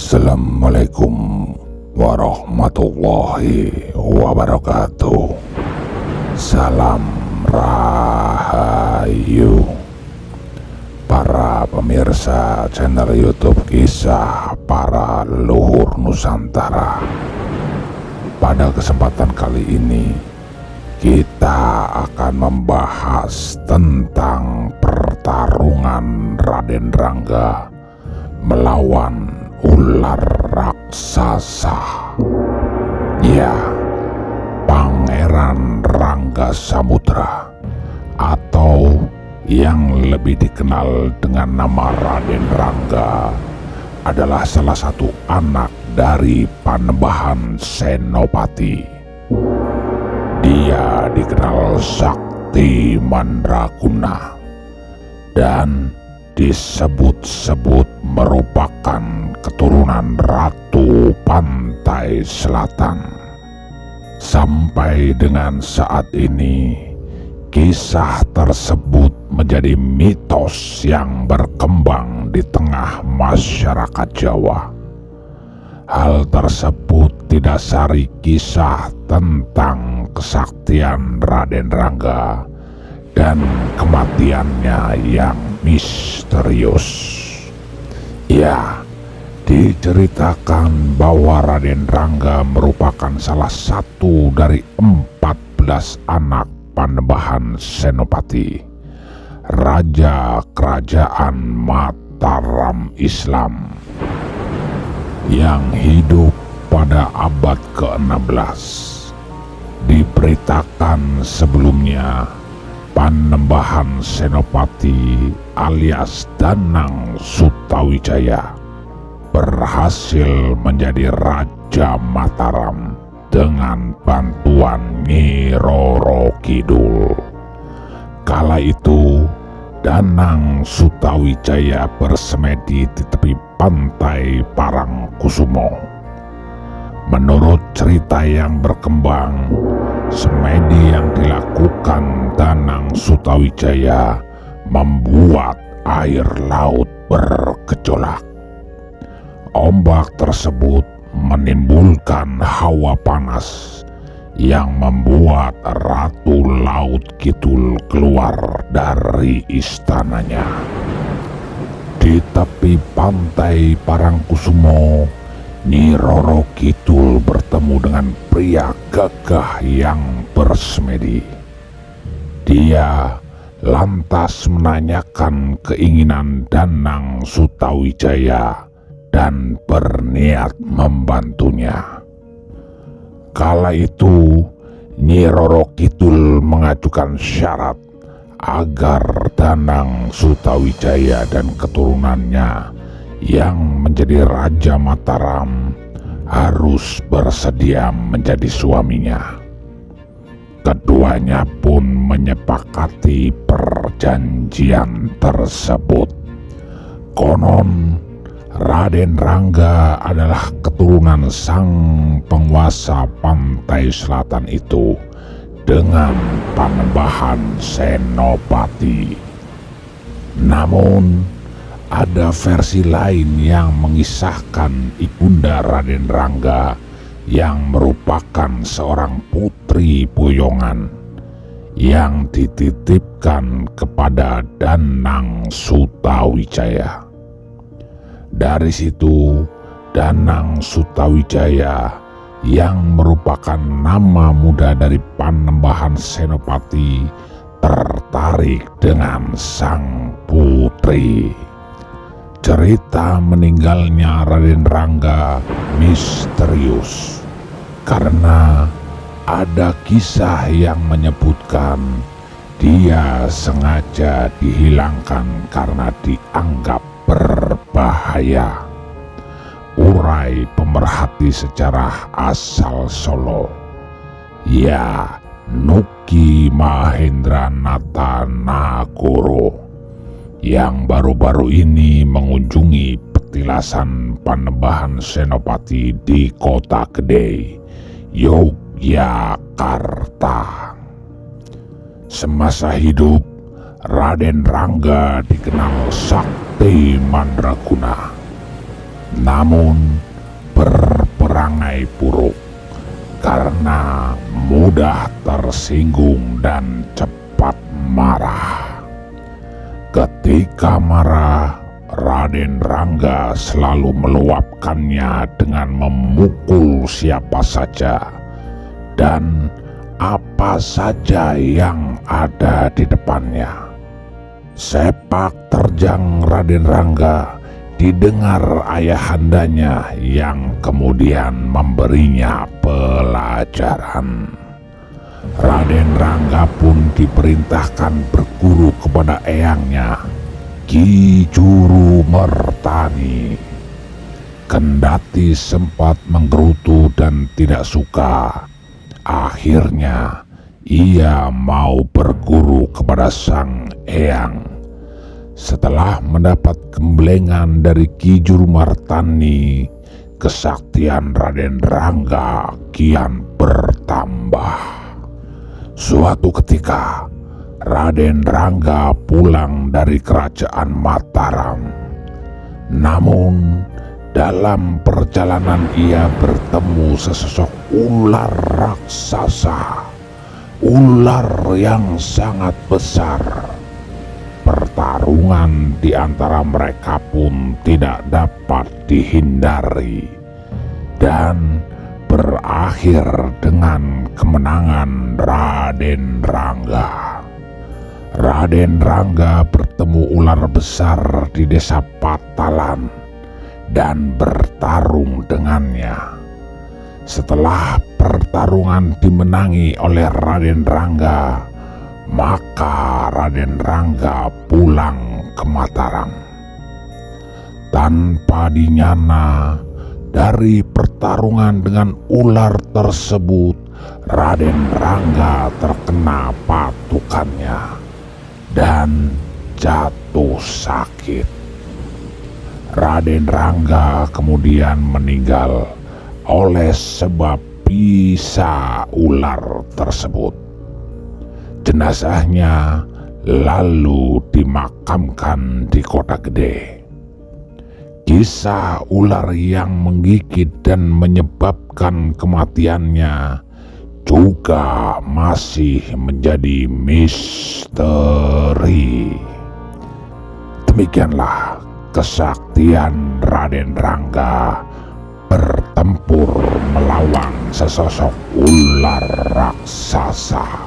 Assalamualaikum warahmatullahi wabarakatuh. Salam Rahayu para pemirsa channel YouTube Kisah Para Leluhur Nusantara. Pada kesempatan kali ini kita akan membahas tentang pertarungan Raden Rangga melawan ular raksasa. Ya, Pangeran Rangga Samudra atau yang lebih dikenal dengan nama Raden Rangga adalah salah satu anak dari Panembahan Senopati. Dia dikenal sakti mandraguna dan disebut-sebut merupakan keturunan Ratu Pantai Selatan. Sampai dengan saat ini, kisah tersebut menjadi mitos yang berkembang di tengah masyarakat Jawa. Hal tersebut didasari kisah tentang kesaktian Raden Rangga dan kematiannya yang misterius. Ya, diceritakan bahwa Raden Rangga merupakan salah satu dari 14 anak Panembahan Senopati, Raja Kerajaan Mataram Islam, yang hidup pada abad ke-16. Diberitakan sebelumnya Panembahan Senopati alias Danang Sutawijaya berhasil menjadi Raja Mataram dengan bantuan Nyi Roro Kidul. Kala itu Danang Sutawijaya bersemedi di tepi pantai Parangkusumo. Menurut cerita yang berkembang, semedi yang dilakukan Danang Sutawijaya membuat air laut bergejolak. Ombak tersebut menimbulkan hawa panas yang membuat Ratu Laut Kidul keluar dari istananya. Di tepi pantai Parangkusumo, Nyi Roro Kidul bertemu dengan pria gagah yang bersemedi. Dia lantas menanyakan keinginan Danang Sutawijaya dan berniat membantunya. Kala itu Nyi Roro Kidul mengajukan syarat agar Danang Sutawijaya dan keturunannya yang menjadi Raja Mataram harus bersedia menjadi suaminya. Keduanya pun menyepakati perjanjian tersebut. Konon Raden Rangga adalah keturunan sang penguasa pantai selatan itu dengan Panembahan Senopati. Namun ada versi lain yang mengisahkan ibunda Raden Rangga yang merupakan seorang putri boyongan yang dititipkan kepada Danang Sutawijaya. Dari situ Danang Sutawijaya yang merupakan nama muda dari Panembahan Senopati tertarik dengan sang putri. Cerita meninggalnya Raden Rangga misterius karena ada kisah yang menyebutkan dia sengaja dihilangkan karena dianggap berbahaya. Urai pemerhati sejarah asal Solo, ya Nuki Mahendranata Nagoro, yang baru-baru ini mengunjungi petilasan Panembahan Senopati di Kota Gede, Yogyakarta. Semasa hidup, Raden Rangga dikenal sakti mandraguna. namun berperangai buruk karena mudah tersinggung dan cepat marah. Ketika marah, Raden Rangga selalu meluapkannya dengan memukul siapa saja dan apa saja yang ada di depannya. Sepak terjang Raden Rangga didengar ayahandanya yang kemudian memberinya pelajaran. Raden Rangga pun diperintahkan berguru kepada eyangnya, Ki Juru Mertani. Kendati sempat menggerutu dan tidak suka, akhirnya ia mau berguru kepada sang eyang. Setelah mendapat gemblengan dari Ki Juru Martani, kesaktian Raden Rangga kian bertambah. Suatu ketika, Raden Rangga pulang dari kerajaan Mataram. Namun, dalam perjalanan ia bertemu sesosok ular raksasa, ular yang sangat besar. Pertarungan di antara mereka pun tidak dapat dihindari dan berakhir dengan kemenangan Raden Rangga. Raden Rangga bertemu ular besar di desa Patalan dan bertarung dengannya. Setelah pertarungan dimenangi oleh Raden Rangga, maka Raden Rangga pulang ke Mataram. Tanpa dinyana, dari pertarungan dengan ular tersebut, Raden Rangga terkena patukannya dan jatuh sakit. Raden Rangga kemudian meninggal oleh sebab bisa ular tersebut. Jenazahnya lalu dimakamkan di Kota Gede. Kisah ular yang menggigit dan menyebabkan kematiannya juga masih menjadi misteri. Demikianlah kesaktian Raden Rangga bertempur melawan sesosok ular raksasa.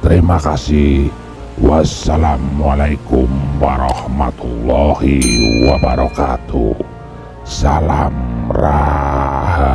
Terima kasih. Wassalamualaikum warahmatullahi wabarakatuh. Salam Rahayu.